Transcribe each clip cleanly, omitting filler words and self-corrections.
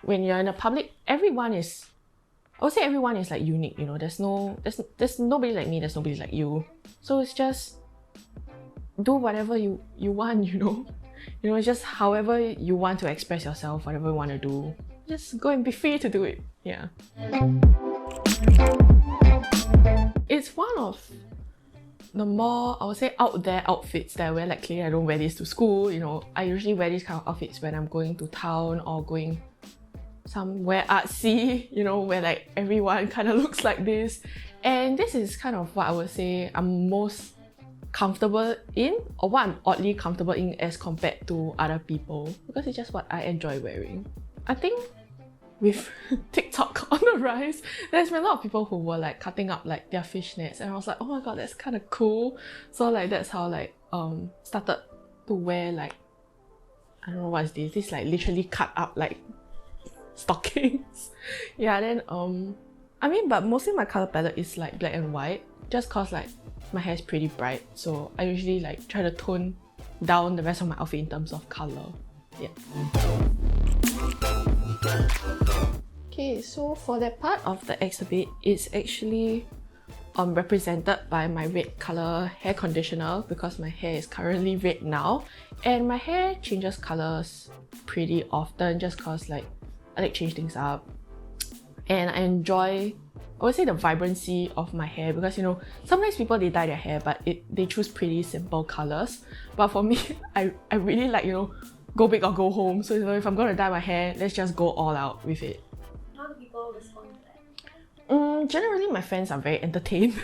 when you're in a public, I would say everyone is like unique, you know. There's nobody like me, there's nobody like you. So it's just do whatever you want, you know. You know, it's just however you want to express yourself, whatever you want to do. Just go and be free to do it. Yeah. It's one of the more, I would say, out there outfits that I wear. Like, clearly I don't wear this to school, you know. I usually wear these kind of outfits when I'm going to town or going somewhere artsy, you know, where like everyone kind of looks like this. And this is kind of what I would say I'm most comfortable in, or what I'm oddly comfortable in as compared to other people, because it's just what I enjoy wearing. I think with TikTok on the rise, there's been a lot of people who were like cutting up like their fishnets, and I was like, oh my god, that's kind of cool. So like that's how like started to wear like, I don't know what is this. This like literally cut up like stockings. Yeah, then I mean, but mostly my color palette is like black and white, just cause like my hair is pretty bright, so I usually like try to tone down the rest of my outfit in terms of color. Yeah. Okay, so for that part of the exhibit, it's actually represented by my red color hair conditioner, because my hair is currently red now, and my hair changes colors pretty often just cause like I like change things up, and I enjoy, I would say, the vibrancy of my hair, because you know sometimes people they dye their hair but they choose pretty simple colors, but for me I really like, you know, go big or go home. So you know, if I'm gonna dye my hair, let's just go all out with it. How do people respond to that? Generally my friends are very entertained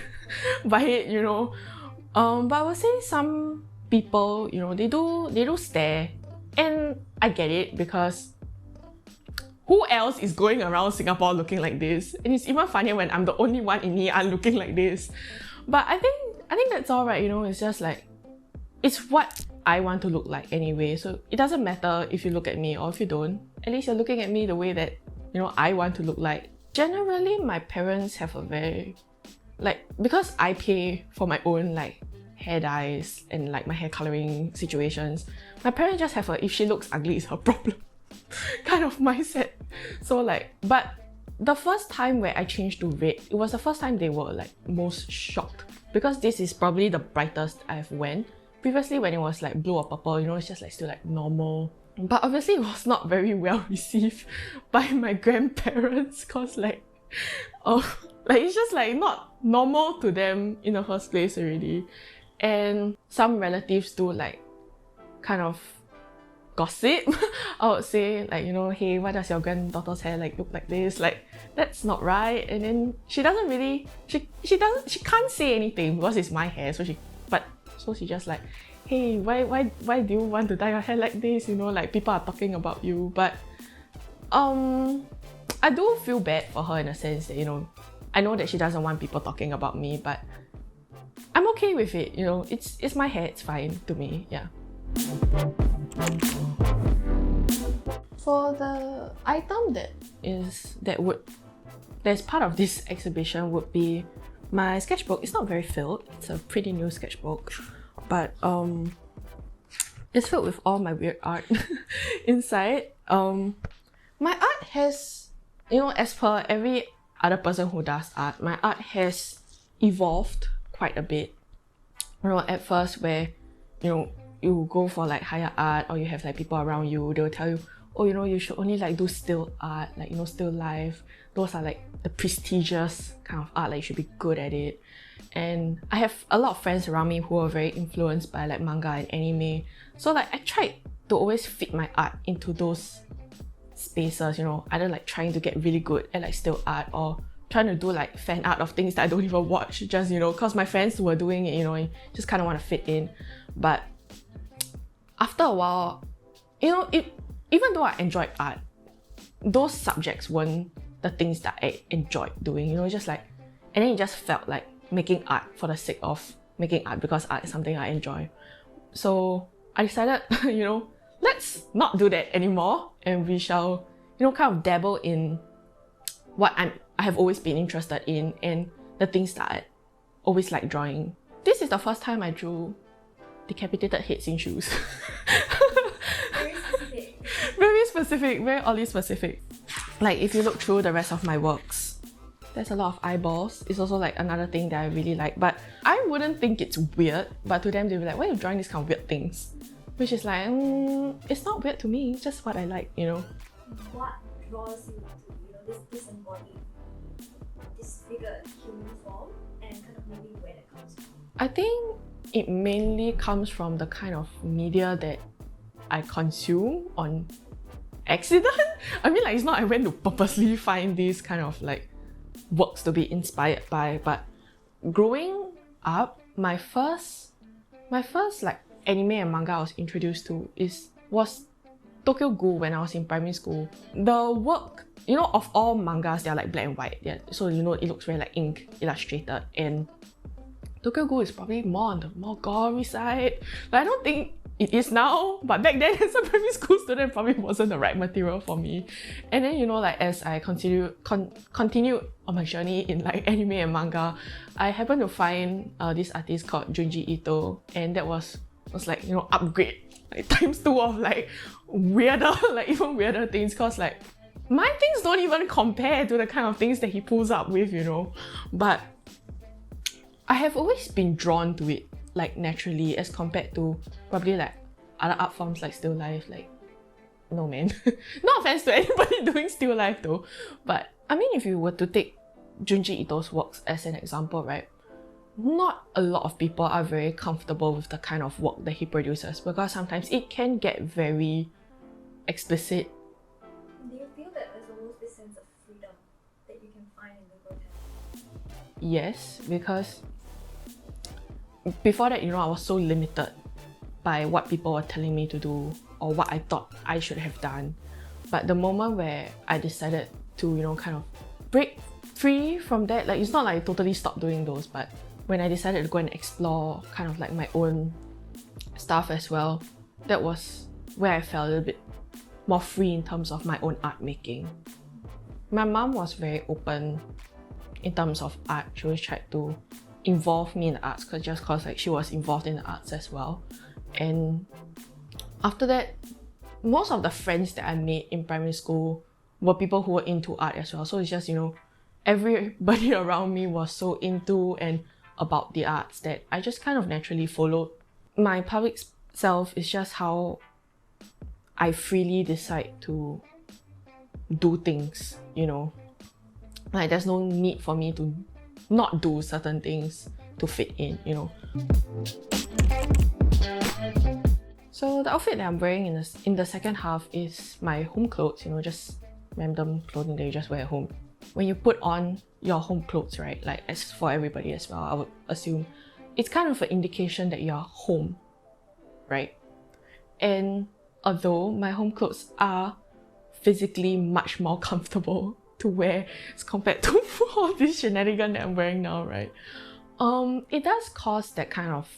by it, you know. But I would say some people, you know, they do stare, and I get it, because who else is going around Singapore looking like this? And it's even funnier when I'm the only one in Ngee Ann looking like this. But I think that's alright, you know. It's just like, it's what I want to look like anyway. So it doesn't matter if you look at me or if you don't. At least you're looking at me the way that, you know, I want to look like. Generally, my parents have a very, like, because I pay for my own like hair dyes and like my hair coloring situations, my parents just have a if she looks ugly it's her problem kind of mindset. So like, but the first time where I changed to red, it was the first time they were like most shocked, because this is probably the brightest I've went. Previously when it was like blue or purple, you know, it's just like still like normal. But obviously it was not very well received by my grandparents, cause like, like it's just like not normal to them in the first place already. And some relatives do like kind of gossip, I would say, like, you know, hey, why does your granddaughter's hair like look like this? Like, that's not right. And then she doesn't really, she can't say anything because it's my hair. So she just like, hey, why do you want to dye your hair like this? You know, like people are talking about you. But I do feel bad for her in a sense that, you know, I know that she doesn't want people talking about me, but I'm okay with it. You know, it's my hair, it's fine to me. Yeah. For the item that's part of this exhibition would be my sketchbook. It's not very filled. It's a pretty new sketchbook, but it's filled with all my weird art inside. My art has, you know, as per every other person who does art, my art has evolved quite a bit. You know, at first where, you know, you go for like higher art, or you have like people around you, they'll tell you, oh, you know, you should only like do still art, like, you know, still life. Those are like the prestigious kind of art, like you should be good at it. And I have a lot of friends around me who are very influenced by like manga and anime. So like I tried to always fit my art into those spaces, you know, either like trying to get really good at like still art, or trying to do like fan art of things that I don't even watch, just, you know, because my friends were doing it, you know, and just kind of want to fit in. But after a while, you know, even though I enjoyed art, those subjects weren't the things that I enjoyed doing, you know, just like, and then it just felt like making art for the sake of making art, because art is something I enjoy. So I decided, you know, let's not do that anymore, and we shall, you know, kind of dabble in what I have always been interested in, and the things that I always like drawing. This is the first time I drew decapitated heads in shoes. Very specific. Very specific, very oddly specific. like if you look through the rest of my works, there's a lot of eyeballs. It's also like another thing that I really like, but I wouldn't think it's weird, but to them they'll be like, why are you drawing these kind of weird things? Which is like, it's not weird to me, it's just what I like, you know. What draws you to, this disembodied, disfigured human form, and kind of maybe where that comes from? I think it mainly comes from the kind of media that I consume on accident. I mean, like, it's not I went to purposely find these kind of like works to be inspired by, but growing up, my first like anime and manga I was introduced to was Tokyo Ghoul when I was in primary school. The work, of all mangas, they're like black and white, yeah, so it looks very like ink illustrated, and Tokyo Ghoul is probably more on the more gory side. Like, I don't think it is now, but back then as a primary school student, it probably wasn't the right material for me. And then, like, as I continued on my journey in like anime and manga, I happened to find this artist called Junji Ito, and that was like, upgrade, like ×2 of like weirder, like even weirder things, cause like my things don't even compare to the kind of things that he pulls up with, but I have always been drawn to it, like naturally, as compared to probably like other art forms like still life. Like, no man, no offense to anybody doing still life though, but I mean, if you were to take Junji Ito's works as an example, right, not a lot of people are very comfortable with the kind of work that he produces, because sometimes it can get very explicit. Do you feel that there's almost this sense of freedom that you can find in the grotesque? Yes, because before that, I was so limited by what people were telling me to do or what I thought I should have done. But the moment where I decided to, kind of break free from that, like, it's not like I totally stopped doing those, but when I decided to go and explore kind of like my own stuff as well, that was where I felt a little bit more free in terms of my own art making. My mom was very open in terms of art. She always tried to involve me in the arts, because like she was involved in the arts as well. And after that, most of the friends that I made in primary school were people who were into art as well. So it's just, everybody around me was so into and about the arts that I just kind of naturally followed. My public self is just how I freely decide to do things, Like, there's no need for me to not do certain things to fit in, So the outfit that I'm wearing in the second half is my home clothes, just random clothing that you just wear at home. When you put on your home clothes, right, like as for everybody as well, I would assume it's kind of an indication that you're home, right? And although my home clothes are physically much more comfortable to wear as compared to all this shenanigan that I'm wearing now, right? It does cause that kind of,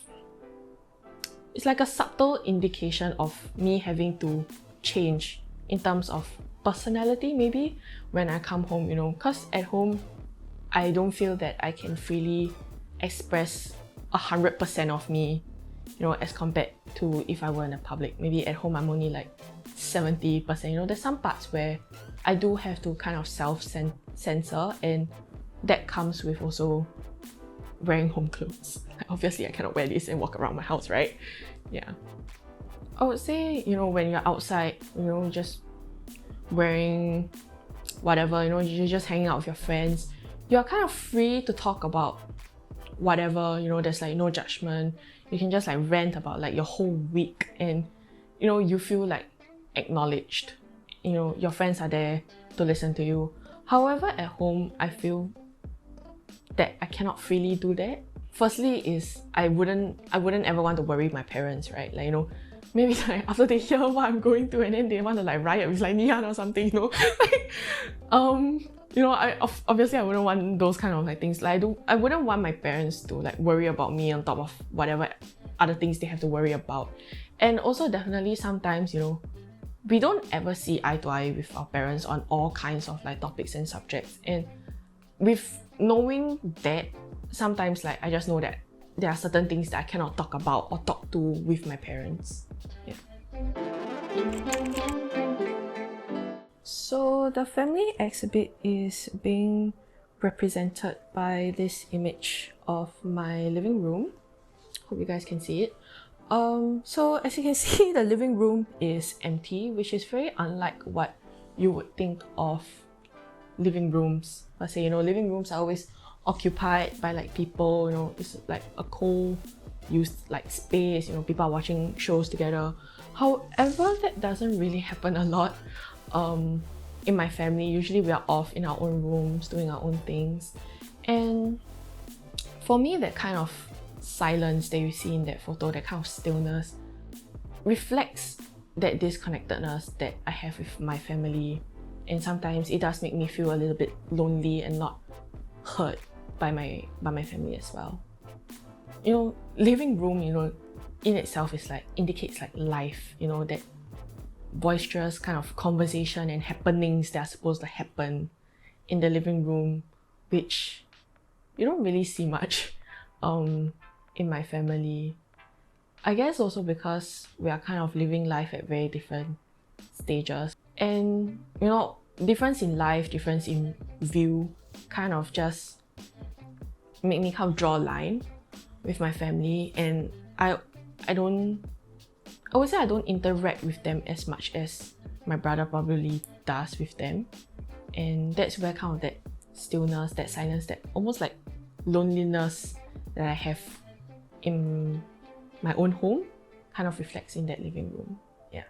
it's like a subtle indication of me having to change in terms of personality, maybe, when I come home, because at home, I don't feel that I can freely express 100% of me, as compared to if I were in the public. Maybe at home, I'm only like 70%, there's some parts where I do have to kind of self-censor, and that comes with also wearing home clothes. Obviously, I cannot wear this and walk around my house, right? Yeah. I would say, when you're outside, just wearing whatever, you're just hanging out with your friends, you're kind of free to talk about whatever, there's like no judgment. You can just like rant about like your whole week, and, you feel like acknowledged. Your friends are there to listen to you. However, at home, I feel that I cannot freely do that. Firstly is I wouldn't ever want to worry my parents, right? Like, maybe like after they hear what I'm going through and then they want to like riot with like Nian or something, like, obviously I wouldn't want those kind of like things. Like, I wouldn't want my parents to like worry about me on top of whatever other things they have to worry about. And also definitely sometimes, we don't ever see eye to eye with our parents on all kinds of like topics and subjects. And with knowing that, sometimes like I just know that there are certain things that I cannot talk about or talk to with my parents. Yeah. So the family exhibit is being represented by this image of my living room. Hope you guys can see it. So as you can see, the living room is empty, which is very unlike what you would think of living rooms. Let's say, living rooms are always occupied by like people, it's like a co-used like space, people are watching shows together. However, that doesn't really happen a lot in my family. Usually we are off in our own rooms doing our own things, and for me, that kind of silence that you see in that photo, that kind of stillness, reflects that disconnectedness that I have with my family. And sometimes it does make me feel a little bit lonely and not heard by my family as well. Living room, in itself is like indicates like life, that boisterous kind of conversation and happenings that are supposed to happen in the living room, which you don't really see much in my family. I guess also because we are kind of living life at very different stages, and difference in life, difference in view kind of just make me kind of draw a line with my family, and I would say I don't interact with them as much as my brother probably does with them. And that's where kind of that stillness, that silence, that almost like loneliness that I have in my own home kind of reflects in that living room. Yeah.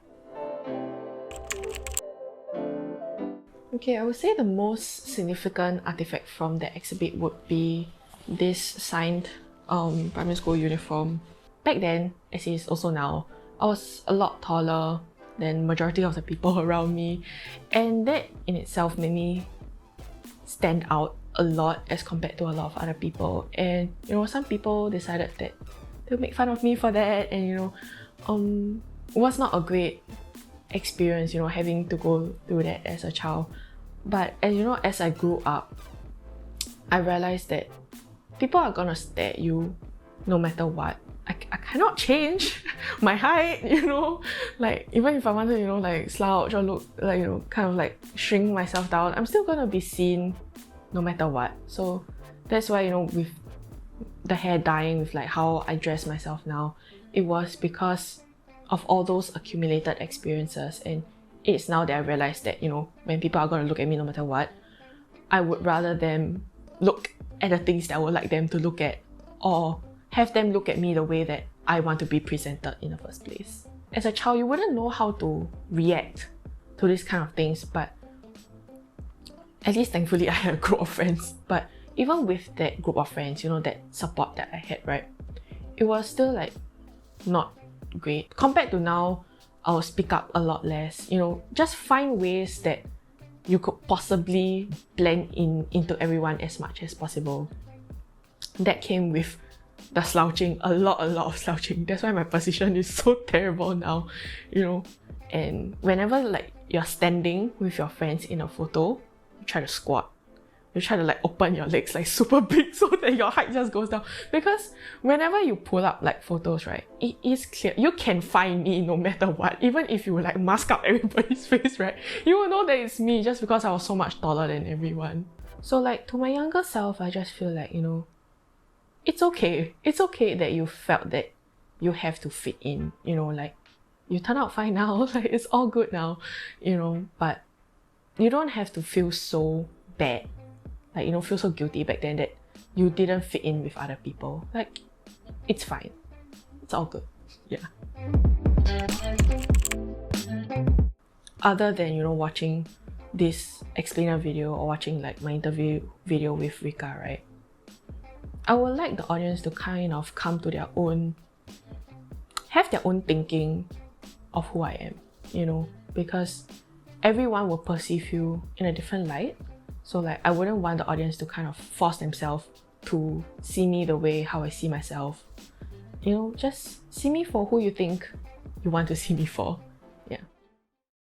Okay, I would say the most significant artifact from the exhibit would be this signed primary school uniform. Back then, as it is also now, I was a lot taller than majority of the people around me, and that in itself made me stand out a lot as compared to a lot of other people. And some people decided that they'll make fun of me for that, and it was not a great experience, having to go through that as a child. But as I grew up, I realized that people are gonna stare at you no matter what. I cannot change my height, like even if I wanted to, like slouch or look like, kind of like shrink myself down, I'm still gonna be seen no matter what. So that's why, with the hair dyeing, with like how I dress myself now, it was because of all those accumulated experiences. And it's now that I realized that, when people are gonna look at me no matter what, I would rather them look at the things that I would like them to look at, or have them look at me the way that I want to be presented in the first place. As a child, you wouldn't know how to react to these kind of things, but at least thankfully I had a group of friends. But even with that group of friends, that support that I had, right, it was still like not great. Compared to now, I'll speak up a lot less, just find ways that you could possibly blend into everyone as much as possible. That came with the slouching, a lot of slouching. That's why my position is so terrible now, and whenever like you're standing with your friends in a photo, you try to squat. You try to like open your legs like super big so that your height just goes down. Because whenever you pull up like photos, right, it is clear. You can find me no matter what. Even if you like mask up everybody's face, right, you will know that it's me just because I was so much taller than everyone. So like to my younger self, I just feel like, it's okay. It's okay that you felt that you have to fit in, like you turn out fine now, like it's all good now, but you don't have to feel so bad, like, feel so guilty back then that you didn't fit in with other people. Like, it's fine. It's all good. Yeah. Other than, watching this explainer video or watching like my interview video with Rika, right, I would like the audience to kind of come to have their own thinking of who I am, because everyone will perceive you in a different light. So like, I wouldn't want the audience to kind of force themselves to see me the way how I see myself. Just see me for who you think you want to see me for.